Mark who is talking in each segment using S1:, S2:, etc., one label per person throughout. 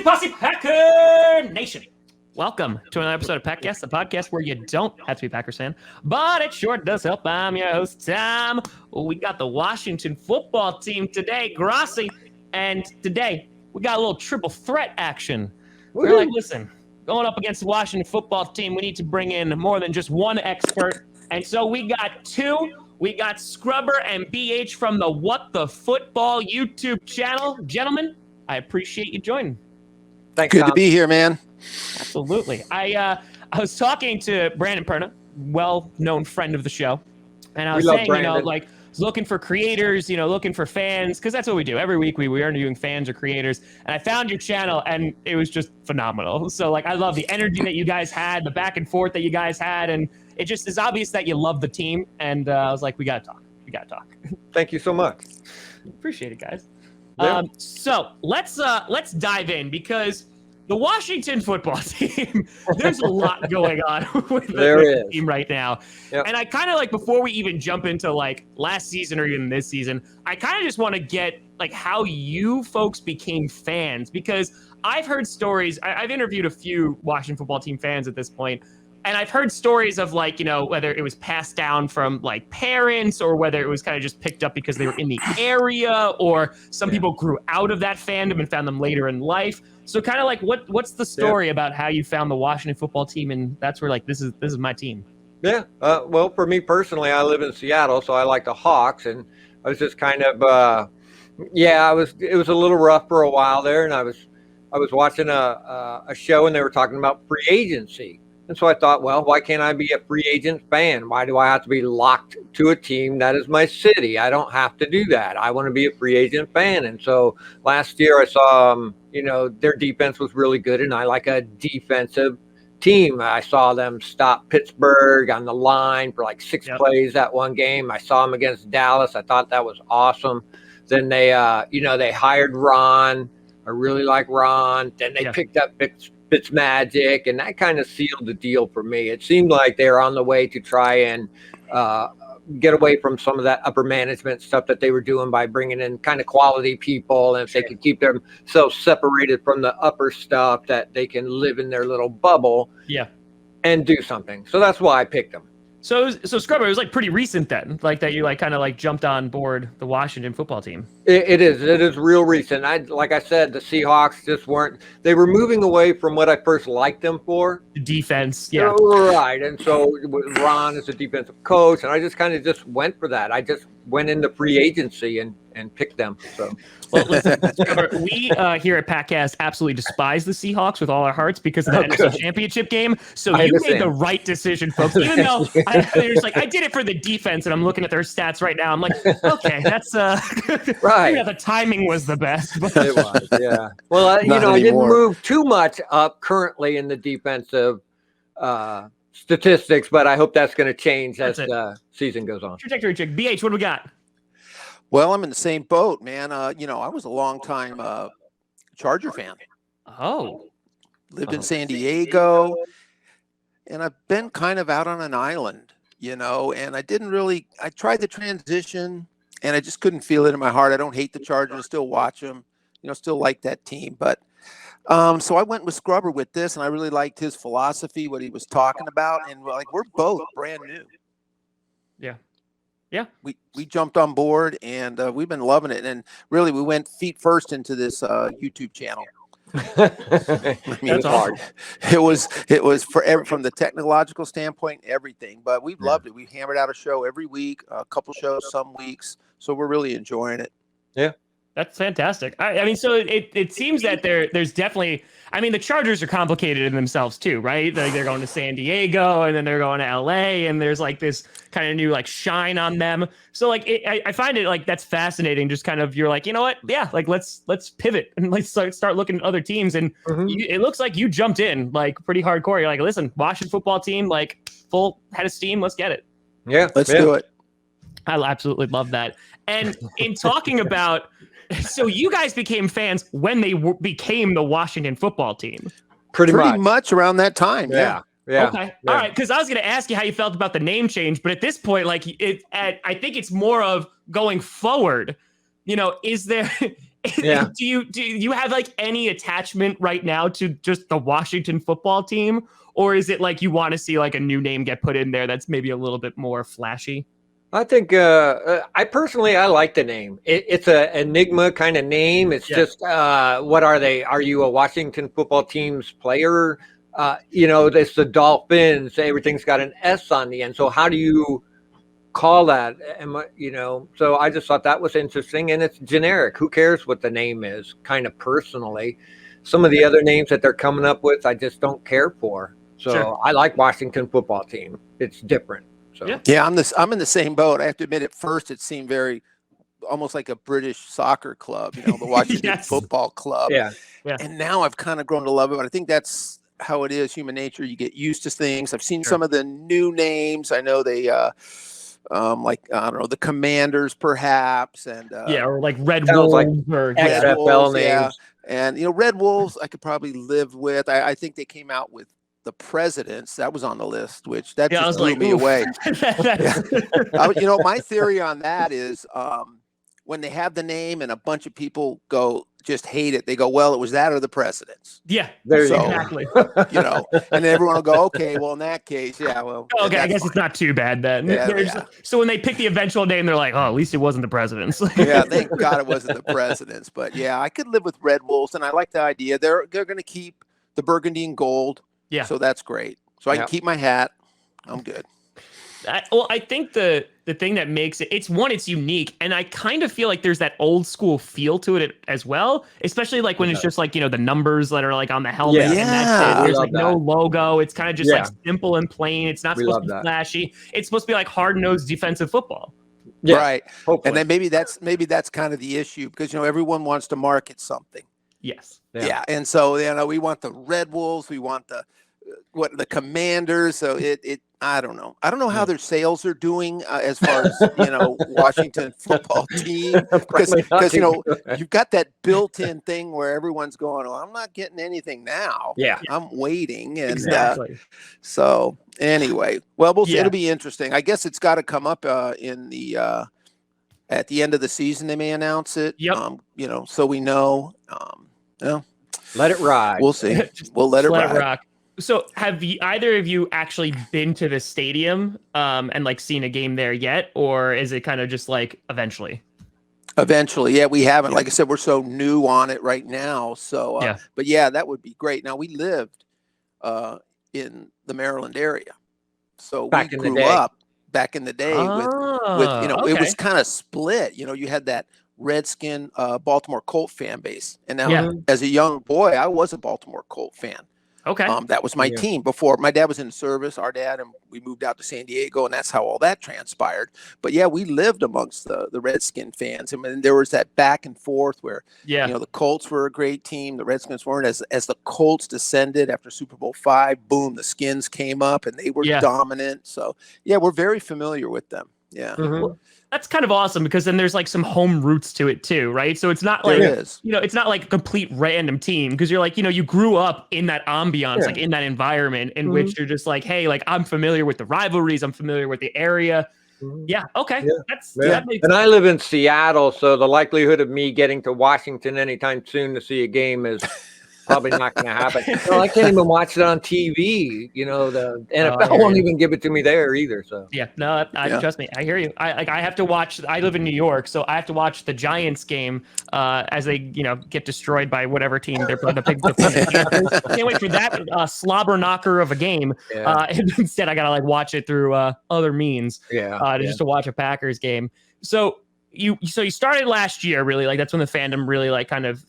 S1: Posse Packer Nation. Welcome to another episode of Packcast, the podcast where you don't have to be Packers fan, but it sure does help. I'm your host, Tom. We got the Washington football team today, Grossi, and today we got a little triple threat action. We're like, listen, going up against the Washington football team, we need to bring in more than just one expert, and so we got two. We got Scrubber and BH from the What the Football YouTube channel. Gentlemen, I appreciate you joining.
S2: Thanks,
S3: Good
S2: Tom.
S3: to be here, man.
S1: Absolutely. I was talking to Brandon Perna, well-known friend of the show, and I was saying, looking for creators, looking for fans, because that's what we do. Every week we are interviewing fans or creators, and I found your channel, and it was just phenomenal. So, I love the energy that you guys had, the back and forth that you guys had, and it just is obvious that you love the team, and I was like, we got to talk. We got to talk.
S2: Thank you so much.
S1: Appreciate it, guys.
S2: Yeah.
S1: So let's dive in, because the Washington football team, there's a lot going on with the team right now. Yep. And I kind of before we even jump into last season or even this season, I kind of just want to get how you folks became fans, because I've heard stories. I've interviewed a few Washington football team fans at this point, and I've heard stories of whether it was passed down from parents, or whether it was kind of just picked up because they were in the area, or some people grew out of that fandom and found them later in life. So kind of what's the story about how you found the Washington football team, and that's where this is my team?
S2: Yeah. Well, for me personally, I live in Seattle, so I like the Hawks, and I was just kind of it was a little rough for a while there, and I was watching a show, and they were talking about free agency. And so I thought, well, why can't I be a free agent fan? Why do I have to be locked to a team that is my city? I don't have to do that. I want to be a free agent fan. And so last year I saw, their defense was really good, and I like a defensive team. I saw them stop Pittsburgh on the line for 6 plays that one game. I saw them against Dallas. I thought that was awesome. Then they hired Ron. I really like Ron. Then they picked up Fitzmagic, and that kind of sealed the deal for me. It seemed like they were on the way to try and get away from some of that upper management stuff that they were doing by bringing in kind of quality people, and if they could keep themselves separated from the upper stuff, that they can live in their little bubble and do something. So that's why I picked them.
S1: So Scrubber, it was pretty recent then, that you kind of jumped on board the Washington football team.
S2: It is real recent. Like I said, the Seahawks just they were moving away from what I first liked them for.
S1: The defense,
S2: Right. And so Ron is a defensive coach, and I just kind of just went for that. I just went into free agency and picked them. So.
S1: Well, listen, Scrubber, we here at Packcast absolutely despise the Seahawks with all our hearts because of the NFC Championship game. So you made the right decision, folks. Even though I did it for the defense, and I'm looking at their stats right now. I'm like, okay, that's
S2: right.
S1: Yeah, the timing was the best. But.
S2: It was, yeah. Well, I didn't move too much up currently in the defensive statistics, but I hope that's going to change as the season goes on.
S1: Trajectory check. BH, what do we got?
S3: Well, I'm in the same boat, man. I was a long-time Charger fan.
S1: Oh.
S3: Lived in San Diego, and I've been kind of out on an island, and I tried the transition, and I just couldn't feel it in my heart. I don't hate the Chargers, still watch them, still like that team. But so I went with Scrubber with this, and I really liked his philosophy, what he was talking about, and we're both brand new.
S1: Yeah. Yeah,
S3: we jumped on board, and we've been loving it. And really, we went feet first into this YouTube channel.
S1: That's hard.
S3: It was from the technological standpoint, everything. But we've loved it. We hammered out a show every week, a couple shows some weeks. So we're really enjoying it.
S2: Yeah.
S1: That's fantastic. I mean, so it seems that there's definitely, the Chargers are complicated in themselves too, right? They're going to San Diego, and then they're going to LA, and there's this kind of new shine on them. So I find it that's fascinating. Just kind of, you're you know what? Yeah, let's pivot and let's start looking at other teams. And it looks like you jumped in pretty hardcore. You're listen, Washington football team, full head of steam. Let's get it.
S2: Yeah,
S3: let's do it.
S1: I absolutely love that. And in talking about. So you guys became fans when they became the Washington football team.
S3: Pretty much around that time. Yeah.
S1: Okay. Yeah. All right. Because I was going to ask you how you felt about the name change, but at this point, I think it's more of going forward. Is there
S2: Yeah.
S1: do you have like any attachment right now to just the Washington football team, or is it like you want to see like a new name get put in there that's maybe a little bit more flashy?
S2: I think I personally I like the name. It's a enigma kind of name. It's just what are they? Are you a Washington football team's player? It's the Dolphins. Everything's got an S on the end. So how do you call that? So I just thought that was interesting, and it's generic. Who cares what the name is? Kind of personally, some of the other names that they're coming up with, I just don't care for. So I like Washington football team. It's different. So.
S3: Yeah, I'm in the same boat. I have to admit, at first it seemed very almost like a British soccer club, the Washington Football Club.
S2: Yeah.
S3: And now I've kind of grown to love it. But I think that's how it is, human nature. You get used to things. I've seen some of the new names. I know they like, I don't know, the Commanders perhaps, and
S1: or like Red Wolves,
S2: like
S1: or
S2: XFL names.
S3: Yeah. And Red Wolves I could probably live with. I think they came out with the Presidents. That was on the list, which that just blew me away. My theory on that is when they have the name and a bunch of people just hate it, they go, well, it was that or the Presidents.
S1: Yeah,
S3: exactly. And then everyone will go, okay, well, in that case,
S1: okay, I guess fine. It's not too bad then. So when they pick the eventual name, they're like, oh, at least it wasn't the Presidents.
S3: Yeah, thank God it wasn't the Presidents. But yeah, I could live with Red Wolves, and I like the idea. They're going to keep the burgundy and gold.
S1: Yeah.
S3: So that's great. So I can keep my hat. I'm good.
S1: I think the thing that makes it's unique, and I kind of feel like there's that old school feel to it as well, especially like when it's just like, the numbers that are like on the helmet.
S3: Yeah.
S1: And that's it. There's like no logo. It's kind of just like simple and plain. It's not supposed to be flashy. It's supposed to be like hard-nosed defensive football.
S3: Yeah. Right. Hopefully. And then maybe that's kind of the issue, because everyone wants to market something.
S1: Yes.
S3: Yeah. And so we want the Red Wolves, we want the Commanders. So I don't know. I don't know how their sales are doing as far as Washington football team, because you've got that built-in thing where everyone's going, well, I'm not getting anything now.
S2: Yeah,
S3: I'm waiting, and
S1: exactly.
S3: So anyway, well, we'll see. It'll be interesting. I guess it's got to come up in the at the end of the season. They may announce it.
S1: Yep.
S3: So we know.
S2: Let it ride.
S3: We'll see. We'll let it
S1: rock. So have either of you actually been to the stadium and like seen a game there yet, or is it kind of just like eventually?
S3: Eventually, yeah, we haven't. Like I said, we're so new on it right now. So, but yeah, that would be great. Now, we lived in the Maryland area, so we grew up back in the day with it was kind of split. You had that Redskin Baltimore Colt fan base, and now as a young boy, I was a Baltimore Colt fan.
S1: Okay.
S3: That was my team before. My dad was in the service, our dad, and we moved out to San Diego, and that's how all that transpired. But yeah, we lived amongst the Redskin fans. I mean, there was that back and forth where, the Colts were a great team. The Redskins weren't. As the Colts descended after Super Bowl V, boom, the Skins came up, and they were dominant. So yeah, we're very familiar with them. Yeah.
S1: Mm-hmm. Well, that's kind of awesome, because then there's like some home roots to it too, right? So it's not like, it's not like a complete random team, because you're like, you grew up in that ambiance, like in that environment in which you're just like, hey, like I'm familiar with the rivalries, I'm familiar with the area. Yeah. Okay. Yeah. That makes
S2: sense. I live in Seattle, so the likelihood of me getting to Washington anytime soon to see a game is probably not going to happen. I can't even watch it on TV. The NFL won't even give it to me there either. So
S1: trust me, I hear you. I have to watch. I live in New York, so I have to watch the Giants game as they get destroyed by whatever team they're playing. Can't wait for that slobber knocker of a game. And instead, I gotta watch it through other means. Just to watch a Packers game. So you started last year, really. That's when the fandom really kind of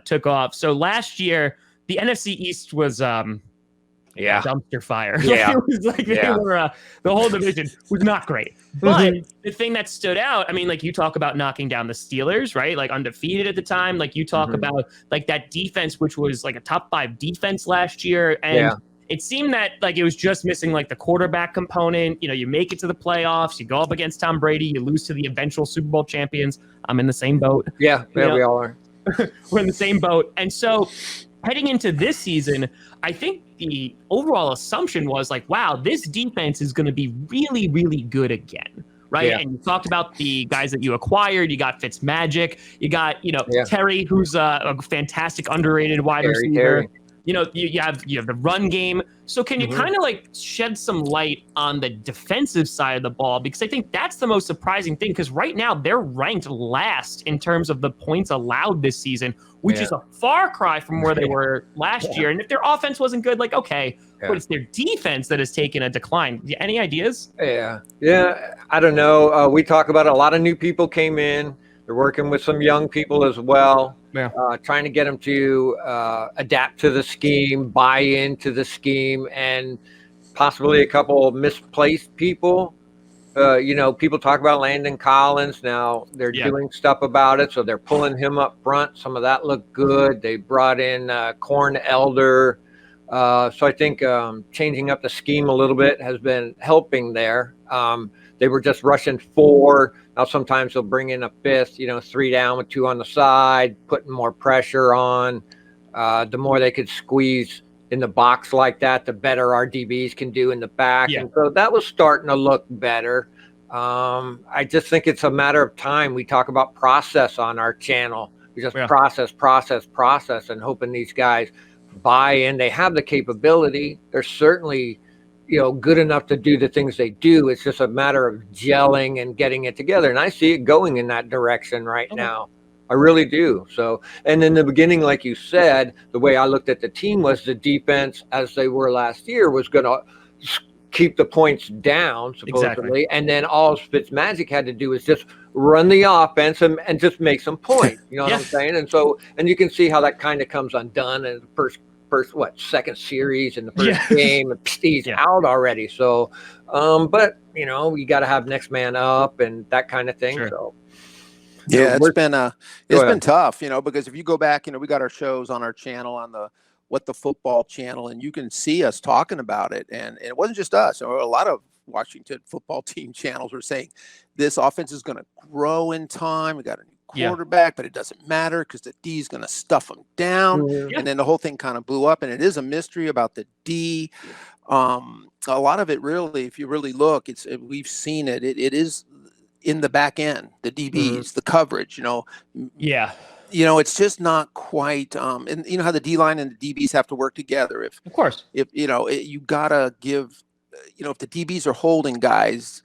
S1: took off. So last year, the NFC East was dumpster fire. It was they were the whole division was not great. But the thing that stood out, I mean, you talk about knocking down the Steelers, right? Undefeated at the time. You talk about that defense, which was a top 5 defense last year, and it seemed that it was just missing the quarterback component. You make it to the playoffs, you go up against Tom Brady, you lose to the eventual Super Bowl champions. I'm in the same boat.
S2: Yeah, we all are.
S1: We're in the same boat. And so heading into this season, I think the overall assumption was wow, this defense is going to be really, really good again, right?
S2: Yeah.
S1: And you talked about the guys that you acquired. You got Fitzmagic. You got, Terry, who's a fantastic underrated wide receiver.
S2: Terry.
S1: You have the run game. So can you kind of like shed some light on the defensive side of the ball? Because I think that's the most surprising thing, because right now they're ranked last in terms of the points allowed this season, which is a far cry from where they were last year. And if their offense wasn't good, like, okay, but it's their defense that has taken a decline. Any ideas?
S2: Yeah. I don't know. We talk about it. A lot of new people came in. They're working with some young people as well.
S1: Yeah.
S2: Trying to get them to adapt to the scheme, buy into the scheme, and possibly a couple of misplaced people. People talk about Landon Collins. Now they're doing stuff about it, so they're pulling him up front. Some of that looked good. They brought in Corn Elder. So I think changing up the scheme a little bit has been helping there. They were just rushing 4. Now sometimes they'll bring in a 5th, 3 down with 2 on the side, putting more pressure on. The more they could squeeze in the box like that, the better our DBs can do in the back. Yeah. And so that was starting to look better. I just think it's a matter of time. We talk about process on our channel. We just process, and hoping these guys buy in. They have the capability. They're certainly good enough to do the things they do. It's just a matter of gelling and getting it together. And I see it going in that direction right now. I really do. So, and in the beginning, like you said, the way I looked at the team was the defense, as they were last year, was going to keep the points down, supposedly. Exactly. And then all Fitzmagic had to do is just run the offense and just make some points. You know what I'm saying? And so, and you can see how that kind of comes undone in the first second series in the first game, and he's out already. So, but you got to have next man up and that kind of thing. Sure. So,
S3: it's been tough, because if you go back, we got our shows on our channel, on the What the Football channel, and you can see us talking about it. And it wasn't just us. A lot of Washington football team channels were saying this offense is going to grow in time. We got a new quarterback, but it doesn't matter because the D is going to stuff them down. And then the whole thing kind of blew up, and it is a mystery about the D. A lot of it really, if you really look, we've seen it. It is in the back end, the DBs, the coverage, it's just not quite, and you know how the D line and the DBs have to work together. Of course, you gotta give, if the DBs are holding guys,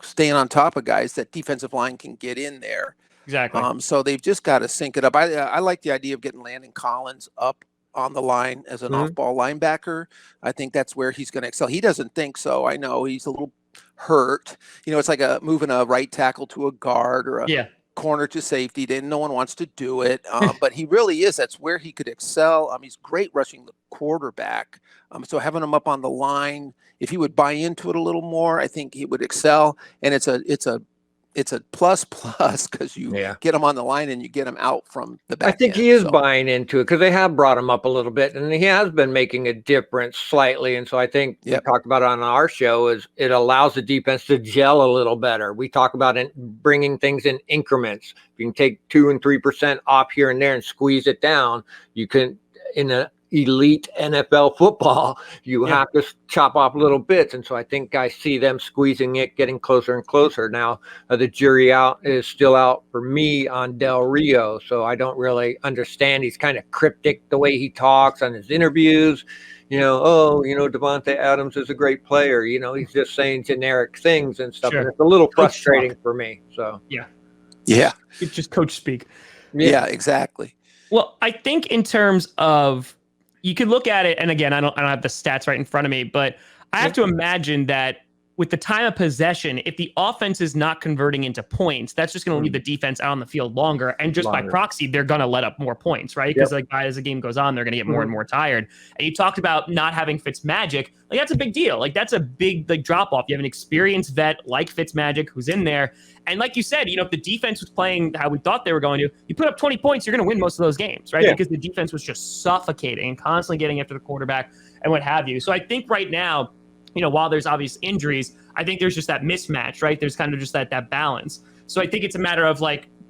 S3: staying on top of guys, that defensive line can get in there.
S1: Exactly.
S3: So they've just got to sync it up. I like the idea of getting Landon Collins up on the line as an off-ball linebacker. I think that's where he's going to excel. He doesn't think so. I know he's a little hurt. It's like moving a right tackle to a guard or a corner to safety. Then no one wants to do it, but he really is. That's where he could excel. He's great rushing the quarterback. So having him up on the line, if he would buy into it a little more, I think he would excel. And it's a plus because you get him on the line and you get him out from the back.
S2: I think he is buying into it because they have brought him up a little bit, and he has been making a difference slightly. And so I think we talked about it on our show, is it allows the defense to gel a little better. We talk about bringing things in increments. If you can take 2 and 3% off here and there and squeeze it down, you can, in a elite NFL football, you have to chop off little bits. And so I think guys see them squeezing it, getting closer and closer. Now the jury is still out for me on Del Rio, so I don't really understand. He's kind of cryptic the way he talks on his interviews. Devontae Adams is a great player. He's just saying generic things and stuff. And it's a little frustrating for me. So
S1: it's just coach speak.
S3: Yeah, exactly.
S1: Well, I think in terms of, you could look at it, and again, I don't have the stats right in front of me, but I have to imagine that with the time of possession, if the offense is not converting into points, that's just going to leave the defense out on the field longer. And just by proxy, they're going to let up more points, right? Because as the game goes on, they're going to get more and more tired. And you talked about not having Fitzmagic. Like, that's a big deal. Like, that's a big drop off. You have an experienced vet like Fitzmagic who's in there. And like you said, if the defense was playing how we thought they were going to, you put up 20 points, you're going to win most of those games, right? Because the defense was just suffocating and constantly getting after the quarterback and what have you. So I think right now, while there's obvious injuries, I think there's just that mismatch, right? There's kind of just that balance. So I think it's a matter of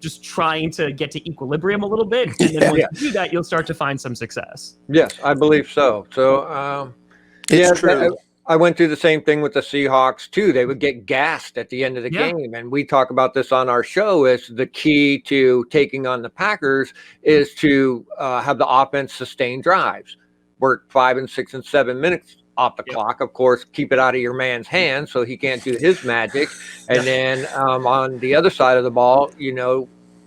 S1: just trying to get to equilibrium a little bit. And then once you do that, you'll start to find some success.
S2: Yes, I believe so. So,
S3: it's true.
S2: I went through the same thing with the Seahawks too. They would get gassed at the end of the game. And we talk about this on our show is the key to taking on the Packers is to have the offense sustain drives, work 5 and 6 and 7 minutes off the clock. Of course, keep it out of your man's hands so he can't do his magic. And then on the other side of the ball,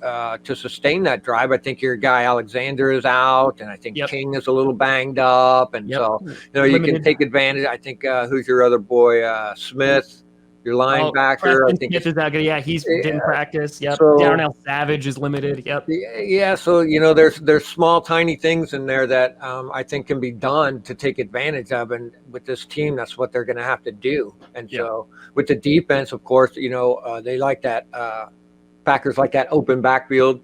S2: to sustain that drive, I think your guy Alexander is out, and I think King is a little banged up, and so you can take advantage. I think who's your other boy, Smith, your linebacker. I think
S1: Smith is not good. Yeah, he's didn't practice. Yep,
S2: so,
S1: Darnell Savage is limited. Yep.
S2: Yeah, so there's small, tiny things in there that I think can be done to take advantage of, and with this team, that's what they're going to have to do. And so with the defense, of course, they like that. Packers like that open backfield,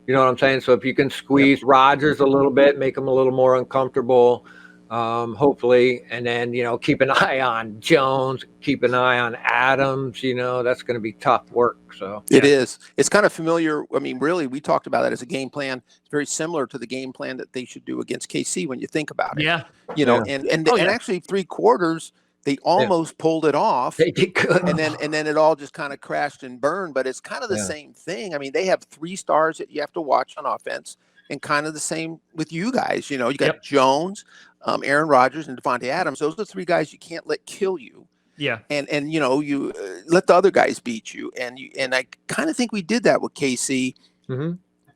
S2: you know what I'm saying? So if you can squeeze Rodgers a little bit, make him a little more uncomfortable, hopefully, and then, keep an eye on Jones, keep an eye on Adams, that's going to be tough work. So
S3: it is. It's kind of familiar. I mean, really, we talked about it as a game plan. It's very similar to the game plan that they should do against KC when you think about it.
S1: Yeah.
S3: And actually 3 quarters, they almost pulled it off.
S2: They could.
S3: And then it all just kind of crashed and burned. But it's kind of the same thing. I mean, they have 3 stars that you have to watch on offense, and kind of the same with you guys. You got Jones, Aaron Rodgers, and Devontae Adams. Those are the 3 guys you can't let kill you.
S1: Yeah.
S3: And you let the other guys beat you. And I kind of think we did that with KC.
S2: Mm-hmm.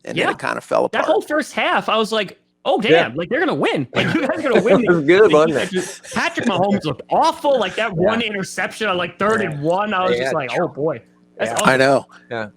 S3: And then it kind of fell apart.
S1: That whole first half, I was like, oh, damn. Like, they're going to win. Like, you guys are going to win.
S2: It was good, wasn't it?
S1: Patrick Mahomes looked awful. Like, that one interception on, 3rd and 1, I was just like, oh, boy. That's awesome.
S3: I know.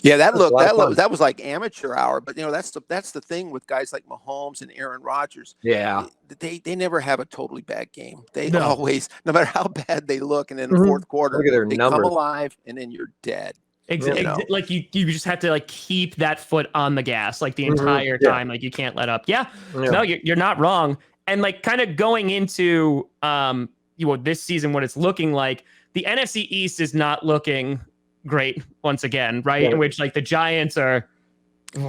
S2: Yeah,
S3: that was like amateur hour. But, that's the thing with guys like Mahomes and Aaron Rodgers.
S2: Yeah.
S3: They never have a totally bad game. They always, no matter how bad they look, and in the fourth quarter,
S2: they
S3: come alive, and then you're dead.
S1: Exactly. Like you just have to keep that foot on the gas the entire time. Like you can't let up. No, you're not wrong. And kind of going into this season, what it's looking like, the NFC East is not looking great once again, right? In which the Giants are they're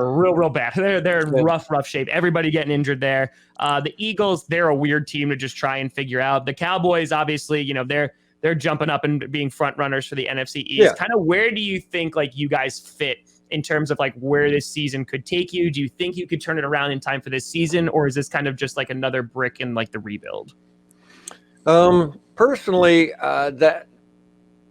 S1: real bad. They're in rough shape. Everybody getting injured there. The Eagles, they're a weird team to just try and figure out. The Cowboys, obviously, they're jumping up and being front runners for the NFC East. Kind of where do you think you guys fit in terms of where this season could take you? Do you think you could turn it around in time for this season, or is this kind of just another brick in the rebuild?
S2: Personally, that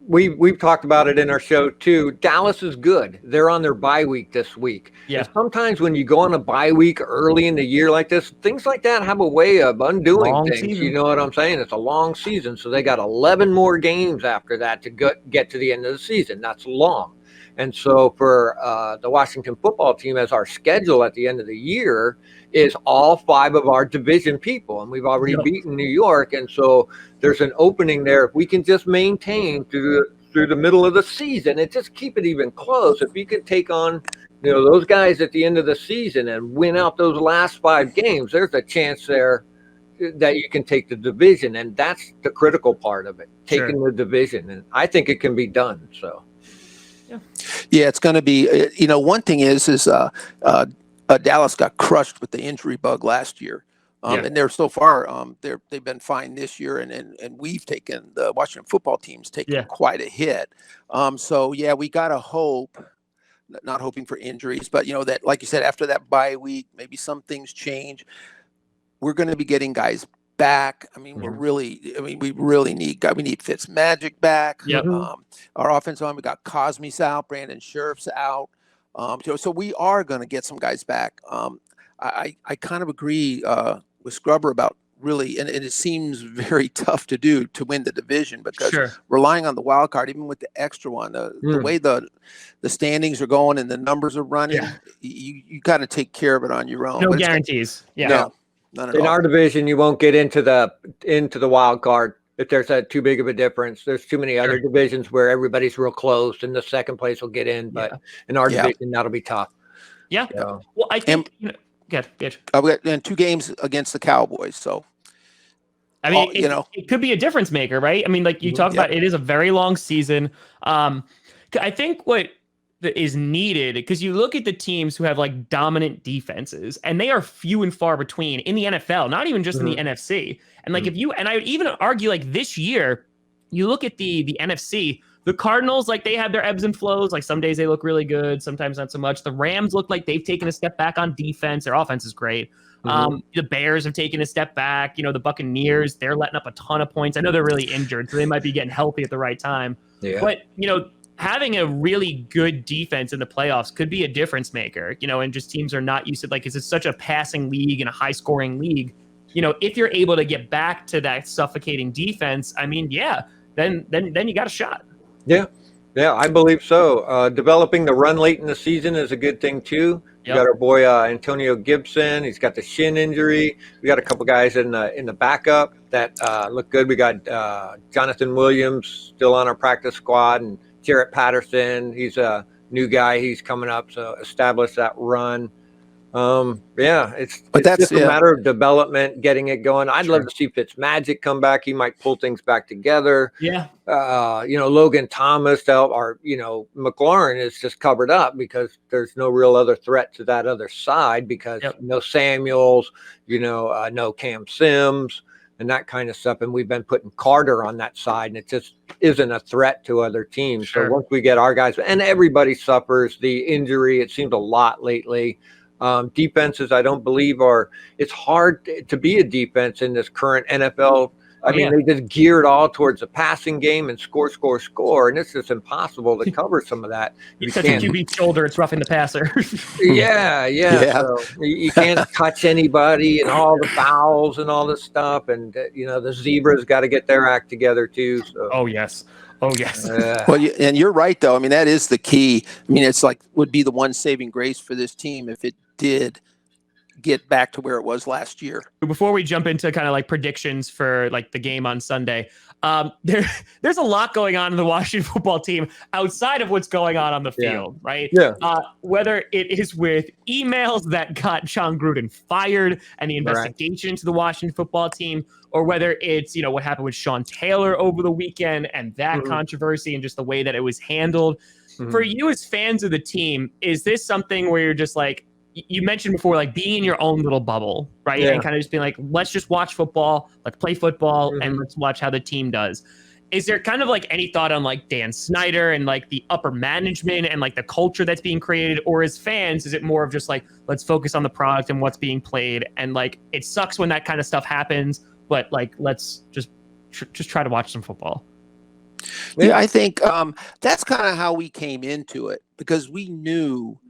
S2: we've talked about it in our show too. Dallas is good. They're on their bye week this week.
S1: Yeah.
S2: And sometimes when you go on a bye week early in the year like this, things like that have a way of undoing things. Season. You know what I'm saying? It's a long season, so they got 11 more games after that to get to the end of the season. That's long. And so for the Washington football team, as our schedule at the end of the year is all 5 of our division people, and we've already beaten New York, and so there's an opening there. If we can just maintain through the middle of the season and just keep it even close, if you can take on those guys at the end of the season and win out those last 5 games, there's a chance there that you can take the division, and that's the critical part of it, taking the division, and I think it can be done. So.
S3: Yeah, it's going to be. One thing is Dallas got crushed with the injury bug last year, and they're so far they've been fine this year, and we've taken the Washington football team's taken quite a hit. So we got to hope, not hoping for injuries, but that, like you said, after that bye week, maybe some things change. We're going to be getting guys back. I mean, we really need Fitzmagic back.
S1: Yep.
S3: Our offensive line, we got Cosme's out, Brandon Sheriff's out. So we are going to get some guys back. I kind of agree with Scrubber about really, and it seems very tough to do to win the division because relying on the wild card, even with the extra one, the way the standings are going and the numbers are running, you got to take care of it on your own.
S1: No guarantees.
S3: No. None at
S2: all. In our division, you won't get into the wild card if there's too big of a difference. There's too many other divisions where everybody's real close, and the second place will get in. But in our division, that'll be tough.
S1: Yeah. So. Well, I think. We got
S3: 2 games against the Cowboys, so.
S1: I mean, it could be a difference maker, right? I mean, you talk about, it is a very long season. I think what that is needed, because you look at the teams who have like dominant defenses, and they are few and far between in the NFL, not even just in the NFC. And like I would even argue like this year, you look at the NFC, the Cardinals, like they have their ebbs and flows. Like some days they look really good, sometimes not so much. The Rams look like they've taken a step back on defense. Their offense is great. The Bears have taken a step back. The Buccaneers, they're letting up a ton of points. I know they're really injured, so they might be getting healthy at the right time. Yeah. But, having a really good defense in the playoffs could be a difference maker, and just teams are not used to, like, 'cause it's such a passing league and a high scoring league. If you're able to get back to that suffocating defense, I mean, yeah, then you got a shot.
S2: Yeah. Yeah, I believe so. Developing the run late in the season is a good thing too. We got our boy Antonio Gibson. He's got the shin injury. We got a couple guys in the backup that look good. We got Jonathan Williams still on our practice squad, and Jarrett Patterson. He's a new guy. He's coming up, so establish that run. It's just a matter of development, getting it going. I'd love to see Fitzmagic come back. He might pull things back together.
S1: Yeah.
S2: Logan Thomas, McLaurin is just covered up because there's no real other threat to that other side, because no Samuels, no Cam Sims and that kind of stuff. And we've been putting Carter on that side, and it just isn't a threat to other teams. So once we get our guys, and everybody suffers the injury, it seems a lot lately. Defenses, I don't believe it's hard to be a defense in this current NFL. I mean, they just gear it all towards the passing game and score. And it's just impossible to cover some of that.
S1: You touch a QB's shoulder, it's roughing the passer.
S2: Yeah. So you can't touch anybody, and all the fouls and all this stuff. And, the Zebras got to get their act together too. So.
S1: Oh, yes.
S3: Well, and you're right, though. I mean, that is the key. I mean, it's like would be the one saving grace for this team if it did get back to where it was last year.
S1: Before we jump into kind of like predictions for like the game on Sunday, there's a lot going on in the Washington football team outside of what's going on the field, right?
S2: Yeah.
S1: Whether it is with emails that got John Gruden fired and the investigation into the Washington football team, or whether it's, what happened with Sean Taylor over the weekend and that controversy and just the way that it was handled. For you as fans of the team, is this something where you're just like, you mentioned before, like being in your own little bubble, right? And kind of just being like, let's just watch football, let's play football, and let's watch how the team does. Is there kind of like any thought on like Dan Snyder and like the upper management and like the culture that's being created? Or as fans, is it more of just like, let's focus on the product and what's being played? And like, it sucks when that kind of stuff happens, but like, let's just try to watch some football.
S3: Yeah, I think that's kind of how we came into it, because we knew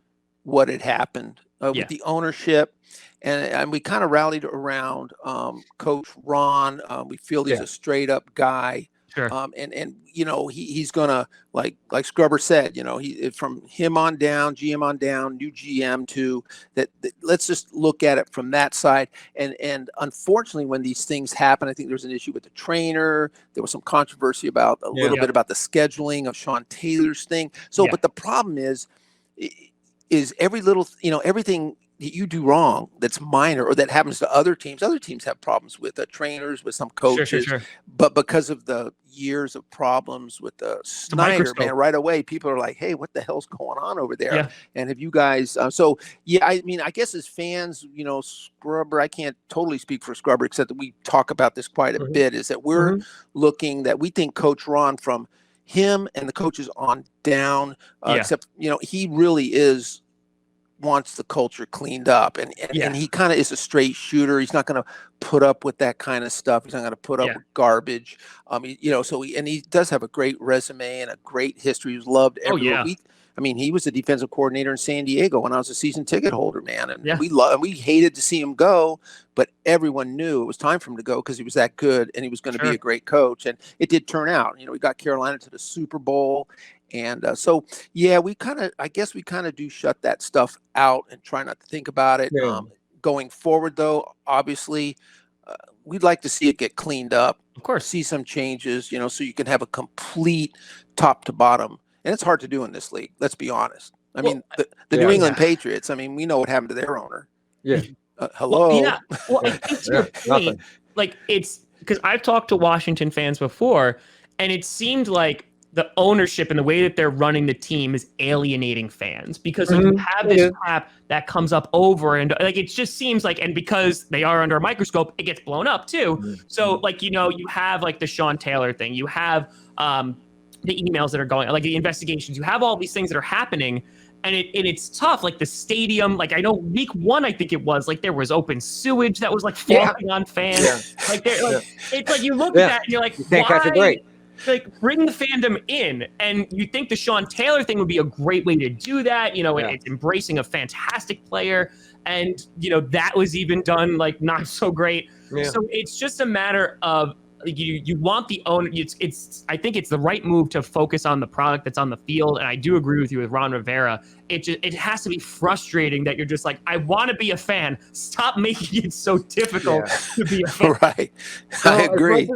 S3: what had happened with the ownership, and we kind of rallied around Coach Ron. We feel he's a straight up guy.
S1: Sure.
S3: And he's gonna, like Scrubber said, he from him on down, GM on down, new GM too. That let's just look at it from that side. And unfortunately, when these things happen, I think there's an issue with the trainer. There was some controversy about a little bit about the scheduling of Sean Taylor's thing. So, but the problem is every little, everything that you do wrong that's minor or that happens to other teams have problems with trainers, with some coaches.
S1: Sure.
S3: But because of the years of problems with the Snyder, man, right away, people are like, hey, what the hell's going on over there?
S1: Yeah.
S3: And have you guys, I mean, I guess as fans, Scrubber, I can't totally speak for Scrubber, except that we talk about this quite a bit, is that we're looking that we think Coach Ron, from him and the coaches on down, except, he really wants the culture cleaned up, and he kind of is a straight shooter. He's not going to put up with that kind of stuff. He's not going to put up with garbage. So he does have a great resume and a great history. He's loved everywhere. He was the defensive coordinator in San Diego when I was a season ticket holder, man. And we hated to see him go, but everyone knew it was time for him to go because he was that good and he was going to be a great coach. And it did turn out. We got Carolina to the Super Bowl. And we kind of do shut that stuff out and try not to think about it. Going forward, though, obviously, we'd like to see it get cleaned up.
S1: Of course,
S3: see some changes, so you can have a complete top to bottom. And it's hard to do in this league. Let's be honest. I mean, the New England Patriots. I mean, we know what happened to their owner.
S2: Yeah.
S3: Hello.
S1: Well, I think to your point, like it's because I've talked to Washington fans before, and it seemed like the ownership and the way that they're running the team is alienating fans, because like, you have this crap that comes up over, and like it just seems like, and because they are under a microscope, it gets blown up too. So like, you have like the Sean Taylor thing, you have the emails that are going, like the investigations, you have all these things that are happening. And it's tough. Like the stadium, like I know week 1, I think it was like there was open sewage that was like falling on fans. Like it's like you look at that and you're like,
S2: you can't catch a break.
S1: Like bring the fandom in, and you think the Sean Taylor thing would be a great way to do that. It's embracing a fantastic player, and that was even done like not so great. So it's just a matter of you want the owner. I think it's the right move to focus on the product that's on the field. And I do agree with you with Ron Rivera. It has to be frustrating that you're just like, I want to be a fan. Stop making it so difficult to be a fan.
S3: Right. I agree.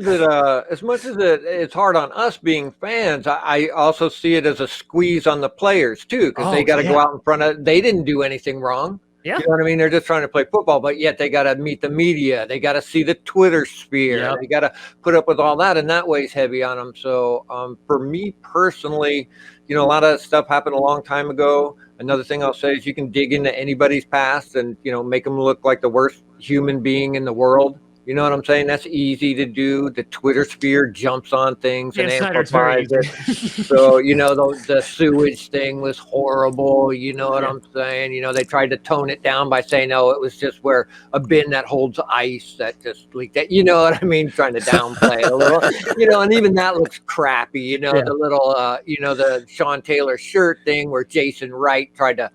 S2: As much as it's hard on us being fans, I also see it as a squeeze on the players too, because they got to go out in front of. They didn't do anything wrong.
S1: Yeah.
S2: You know what I mean? They're just trying to play football, but yet they got to meet the media. They got to see the Twitter sphere. Yep. They got to put up with all that, and that weighs heavy on them. So for me personally, a lot of stuff happened a long time ago. Another thing I'll say is you can dig into anybody's past and, make them look like the worst human being in the world. You know what I'm saying? That's easy to do. The Twitter sphere jumps on things and amplifies it. So, the sewage thing was horrible. You know what I'm saying? They tried to tone it down by saying, oh, it was just where a bin that holds ice that just leaked. You know what I mean? Trying to downplay it a little, and even that looks crappy. The little, the Sean Taylor shirt thing where Jason Wright tried to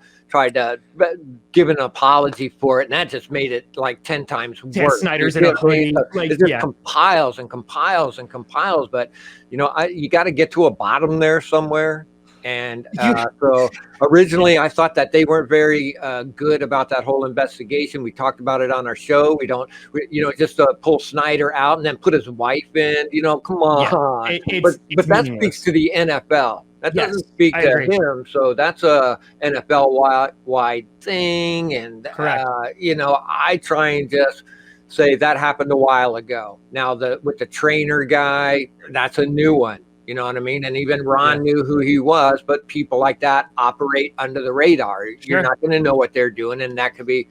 S2: give an apology for it, and that just made it like 10 times worse.
S1: Dan Snyder's in a hurry.
S2: It just compiles and compiles and compiles. But you got to get to a bottom there somewhere. And so originally I thought that they weren't very good about that whole investigation. We talked about it on our show. Just pull Snyder out and then put his wife in. Come on. But that speaks to the NFL. That doesn't speak to him. So that's a NFL-wide thing. And, I try and just say that happened a while ago. Now, with the trainer guy, that's a new one. You know what I mean? And even Ron knew who he was, but people like that operate under the radar. You're not going to know what they're doing, and that could be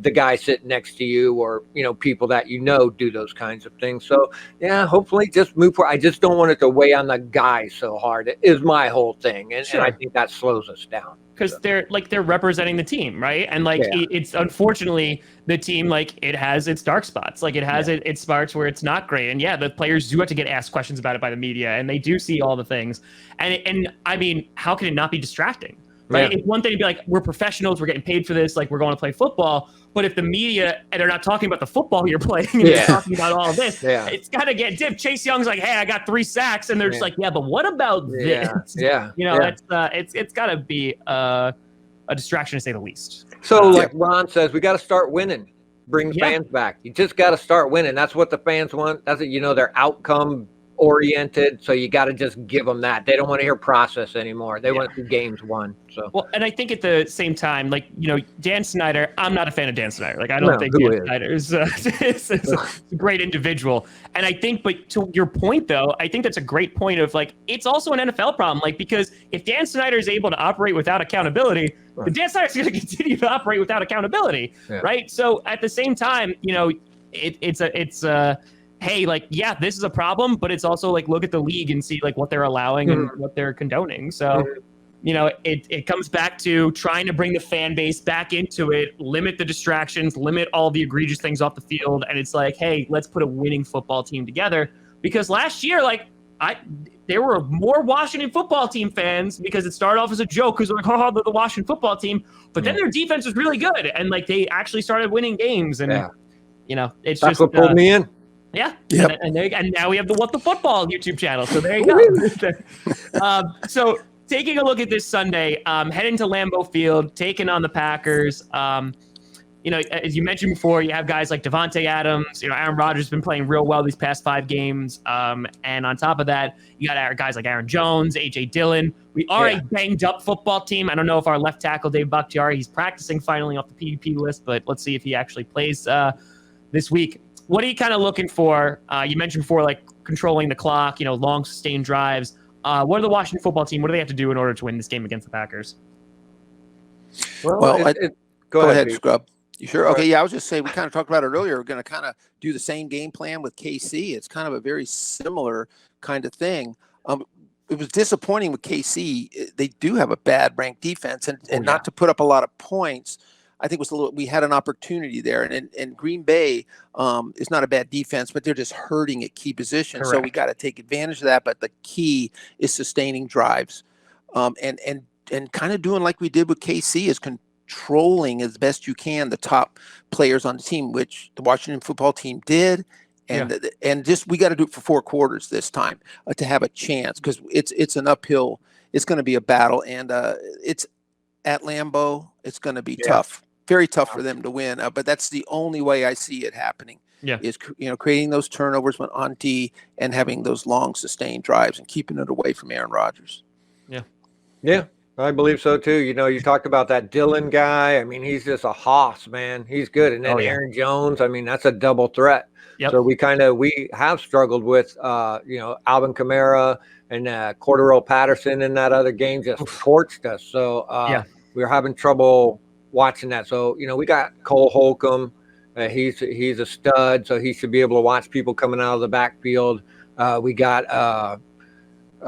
S2: the guy sitting next to you, or people that do those kinds of things. So hopefully just move forward. I just don't want it to weigh on the guy so hard. It is my whole thing, and I think that slows us down
S1: because they're representing the team, right? And it's unfortunately the team, it has its dark spots, it has its spots where it's not great, and the players do have to get asked questions about it by the media, and they do see all the things, and I mean, how can it not be distracting? Right. It's one thing to be like, we're professionals, we're getting paid for this, we're going to play football. But if the media, and they're not talking about the football you're playing, and they're talking about all of this, it's got to get dipped. Chase Young's like, hey, I got 3 sacks. And they're just like, but what about this? It's got to be a distraction, to say the least.
S2: So like Ron says, we got to start winning. Bring fans back. You just got to start winning. That's what the fans want. That's it. They're outcome oriented, so you got to just give them that. They don't want to hear process anymore. They want to see games won. So
S1: and I think at the same time, Dan Snyder, I'm not a fan of Dan Snyder. I don't think Dan Snyder is a great individual. And I think, but to your point though, I think that's a great point of it's also an NFL problem. Because if Dan Snyder is able to operate without accountability, then Dan Snyder's going to continue to operate without accountability, right? So at the same time, it's hey, this is a problem, but it's also look at the league and see what they're allowing and what they're condoning. So, it comes back to trying to bring the fan base back into it, limit the distractions, limit all the egregious things off the field. And it's hey, let's put a winning football team together. Because last year, there were more Washington football team fans because it started off as a joke because they're they're the Washington football team. But then their defense was really good. And they actually started winning games. And, it's
S2: that's what pulled me in.
S1: Yeah. Yep. And now we have the What the Football YouTube channel. So there you go. So taking a look at this Sunday, heading to Lambeau Field, taking on the Packers. As you mentioned before, you have guys like Devontae Adams. Aaron Rodgers has been playing real well these past 5 games. And on top of that, you got guys like Aaron Jones, A.J. Dillon. We are a banged-up football team. I don't know if our left tackle, Dave Bakhtiari, he's practicing finally off the PUP list, but let's see if he actually plays this week. What are you kind of looking for? You mentioned before, controlling the clock, long sustained drives. What do the Washington football team, what do they have to do in order to win this game against the Packers?
S2: Well,
S3: go ahead,
S2: Pete.
S3: Scrub. You sure? Okay, yeah, I was just saying, we kind of talked about it earlier. We're going to kind of do the same game plan with KC. It's kind of a very similar kind of thing. It was disappointing with KC. They do have a bad ranked defense, and not to put up a lot of points. I think we had an opportunity there, and Green Bay is not a bad defense, but they're just hurting at key positions. Correct. So we got to take advantage of that. But the key is sustaining drives, and kind of doing like we did with KC, is controlling as best you can the top players on the team, which the Washington football team did. And just we got to do it for 4 quarters this time to have a chance, because it's an uphill. It's going to be a battle, and it's at Lambeau. It's going to be tough, very tough for them to win. But that's the only way I see it happening. Is creating those turnovers on D and having those long sustained drives and keeping it away from Aaron Rodgers.
S2: Yeah. I believe so too. You talked about that Dillon guy. I mean, he's just a hoss, man. He's good. And then Aaron Jones, I mean, that's a double threat. Yep. So we have struggled with, Alvin Kamara and Cordarrelle Patterson in that other game just torched us. So we were having trouble watching that. So, we got Cole Holcomb. He's a stud, so he should be able to watch people coming out of the backfield. We got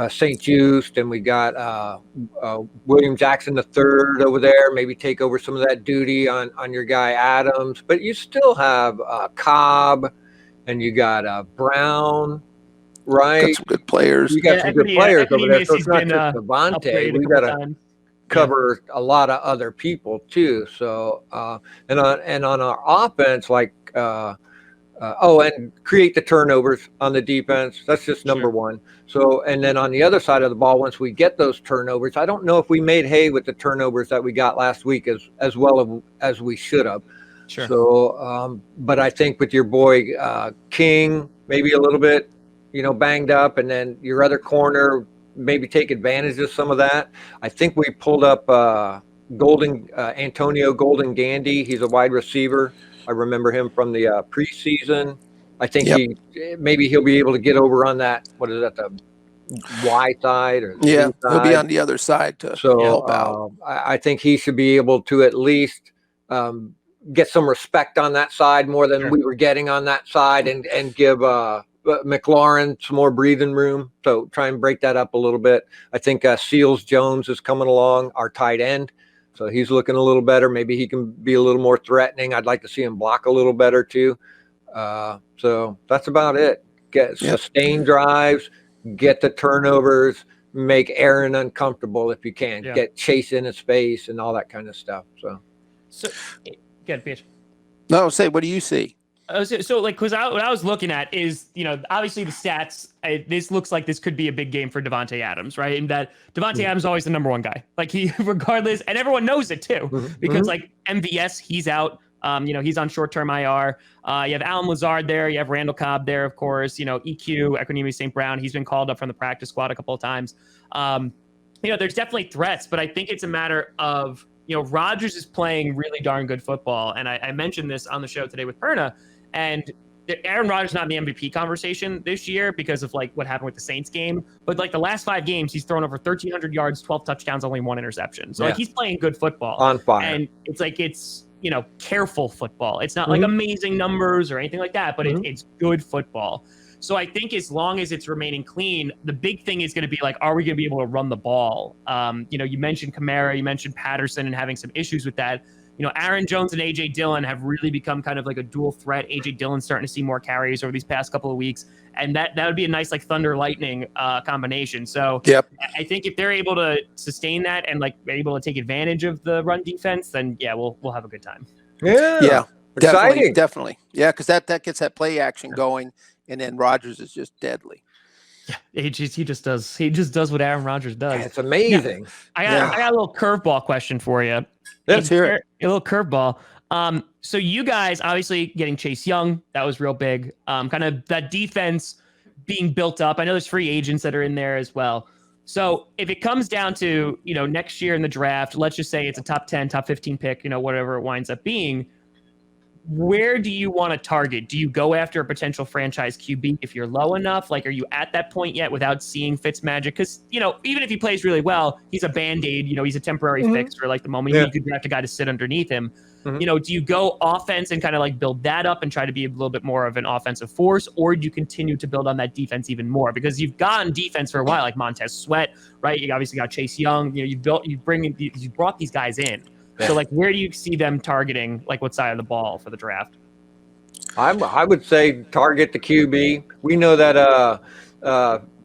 S2: St. Just, and we got William Jackson III over there, maybe take over some of that duty on your guy Adams. But you still have Cobb, and you got Brown, right?
S3: Got some good players.
S2: You got some good players over there. So it's not just Devontae. We got to cover a lot of other people too. So and on our offense, like and create the turnovers on the defense. That's just number one. So, and then on the other side of the ball, once we get those turnovers, I don't know if we made hay with the turnovers that we got last week as well as we should have.
S1: Sure.
S2: So, but I think with your boy King, maybe a little bit, banged up, and then your other corner, maybe take advantage of some of that. I think we pulled up Antonio Golden Gandy. He's a wide receiver. I remember him from the preseason. I think he'll be able to get over on that. What is that, the Y side or
S3: side? He'll be on the other side to help out.
S2: I think he should be able to at least get some respect on that side more than we were getting on that side, and give McLaurin some more breathing room. So try and break that up a little bit. I think Seals Jones is coming along, our tight end. So he's looking a little better. Maybe he can be a little more threatening. I'd like to see him block a little better too. So that's about it. Get sustained drives, get the turnovers, make Aaron uncomfortable if you can. Get Chase in his face and all that kind of stuff. So
S1: good pitch.
S3: No, what do you see?
S1: So because what I was looking at is, obviously the stats, this looks like this could be a big game for Davante Adams, right? And that Davante Adams is always the number one guy. Like regardless, and everyone knows it too, because like MVS, he's out. He's on short-term IR. You have Alan Lazard there. You have Randall Cobb there, of course. EQ, Equanimeous St. Brown. He's been called up from the practice squad a couple of times. There's definitely threats, but I think it's a matter of, Rodgers is playing really darn good football. And I mentioned this on the show today with Perna. And Aaron Rodgers not in the MVP conversation this year because of like what happened with the Saints game. But like the last 5 games, he's thrown over 1,300 yards, 12 touchdowns, only 1 interception. So like he's playing good football.
S2: On fire.
S1: And it's like careful football. It's not like amazing numbers or anything like that, but it's good football. So I think as long as it's remaining clean, the big thing is going to be like, are we going to be able to run the ball? You mentioned Kamara, you mentioned Patterson and having some issues with that. Aaron Jones and A.J. Dillon have really become kind of like a dual threat. A.J. Dillon's starting to see more carries over these past couple of weeks, and that would be a nice like thunder lightning combination. So I think if they're able to sustain that and like able to take advantage of the run defense, then we'll have a good time.
S2: Yeah,
S3: definitely. Yeah, because that gets that play action going, and then Rodgers is just deadly.
S1: Yeah, he just does what Aaron Rodgers does.
S2: Yeah, it's amazing.
S1: I got a little curveball question for you.
S3: Let's hear it.
S1: A little curveball. So you guys obviously getting Chase Young, that was real big. Kind of that defense being built up. I know there's free agents that are in there as well. So if it comes down to, next year in the draft, let's just say it's a top 10, top 15 pick, whatever it winds up being. where do you want to target? Do you go after a potential franchise QB if you're low enough? Like, are you at that point yet without seeing Fitzmagic? Because, even if he plays really well, he's a Band-Aid. He's a temporary fix for like the moment. You could draft a guy to sit underneath him. Do you go offense and kind of like build that up and try to be a little bit more of an offensive force, or do you continue to build on that defense even more? Because you've gotten defense for a while, like Montez Sweat, right? You obviously got Chase Young. You brought these guys in. So, like, where do you see them targeting, like, what side of the ball for the draft?
S2: I would say target the QB. We know that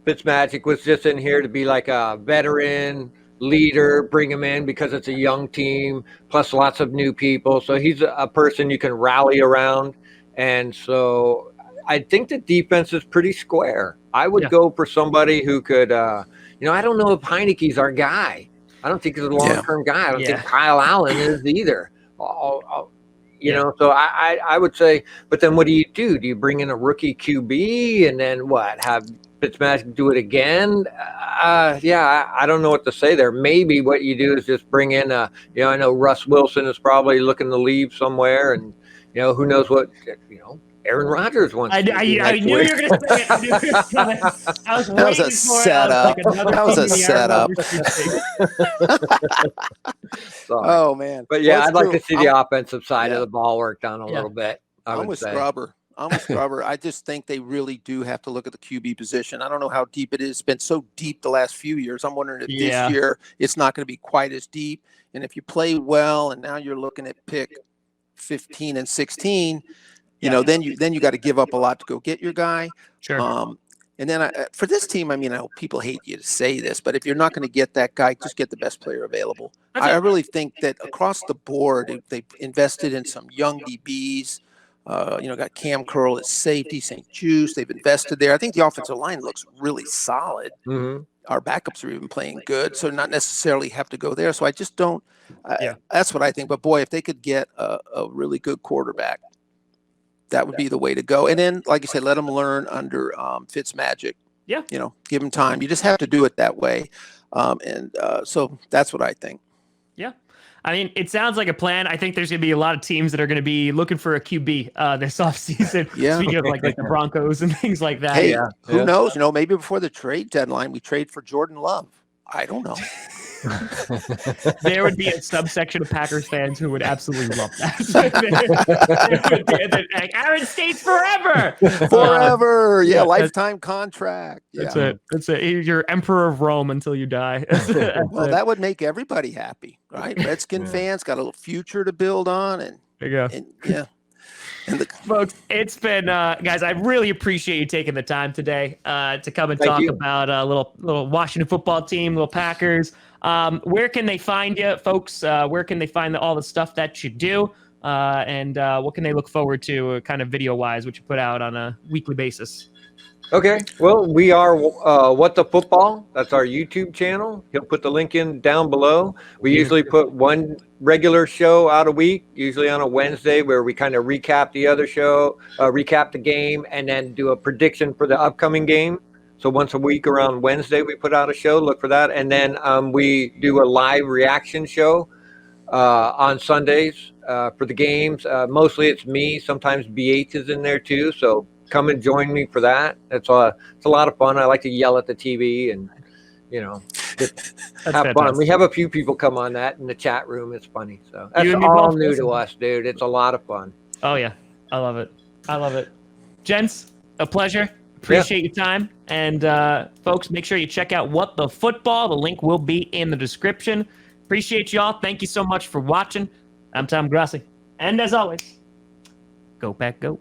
S2: Fitzmagic was just in here to be like a veteran leader, bring him in because it's a young team, plus lots of new people. So he's a person you can rally around. And so I think the defense is pretty square. I would go for somebody who could, I don't know if Heineke's our guy. I don't think he's a long-term guy. I don't think Kyle Allen is either. So I would say, but then what do you do? Do you bring in a rookie QB and then what? Have Fitzmagic do it again? I don't know what to say there. Maybe what you do is just bring in I know Russ Wilson is probably looking to leave somewhere, and who knows what Aaron Rodgers wants.
S1: I knew you were going to say it. I knew it was coming. I was
S3: that was a setup. That was a setup. Oh man!
S2: But I'd like to see the offensive side of the ball worked on a little bit.
S3: I'm with Scrubber. I just think they really do have to look at the QB position. I don't know how deep it is. It's been so deep the last few years. I'm wondering if this year it's not going to be quite as deep. And if you play well, and now you're looking at pick 15 and 16. Then you got to give up a lot to go get your guy.
S1: Sure.
S3: And then for this team, I know people hate you to say this, but if you're not going to get that guy, just get the best player available. I really think that across the board, they've invested in some young DBs. Got Cam Curl at safety, St. Juice. They've invested there. I think the offensive line looks really solid.
S2: Mm-hmm.
S3: Our backups are even playing good, so not necessarily have to go there. So I just don't. That's what I think. But boy, if they could get a really good quarterback, that would be the way to go. And then, like you said, let them learn under Fitzmagic.
S1: Yeah.
S3: Give them time. You just have to do it that way. So that's what I think.
S1: Yeah. I mean, it sounds like a plan. I think there's going to be a lot of teams that are going to be looking for a QB this offseason. Speaking of like the Broncos and things like that.
S3: Hey, who knows? Maybe before the trade deadline, we trade for Jordan Love. I don't know.
S1: There would be a subsection of Packers fans who would absolutely love that. Like, Aaron stays forever.
S3: Lifetime contract.
S1: That's it. You're emperor of Rome until you die.
S3: That would make everybody happy, right? Redskin fans got a little future to build on, and
S1: there you go. Folks, it's been guys, I really appreciate you taking the time today to come and talk about a little Washington football team, little Packers. Where can they find you, folks? Where can they find all the stuff that you do? And what can they look forward to kind of video-wise, what you put out on a weekly basis?
S2: Okay. Well, we are What the Football. That's our YouTube channel. He'll put the link in down below. We usually put one regular show out a week, usually on a Wednesday, where we kind of recap the other show, recap the game, and then do a prediction for the upcoming game. So once a week around Wednesday, we put out a show. Look for that. And then we do a live reaction show on Sundays for the games. Mostly it's me. Sometimes BH is in there too. So come and join me for that. It's a lot of fun. I like to yell at the TV and, just have fun. We have a few people come on that in the chat room. It's funny. So that's all new to us, dude. It's a lot of fun.
S1: Oh, yeah. I love it. Gents, a pleasure. Appreciate your time. And folks, make sure you check out What the Football. The link will be in the description. Appreciate y'all. Thank you so much for watching. I'm Tom Grossi. And as always, go Pack, go.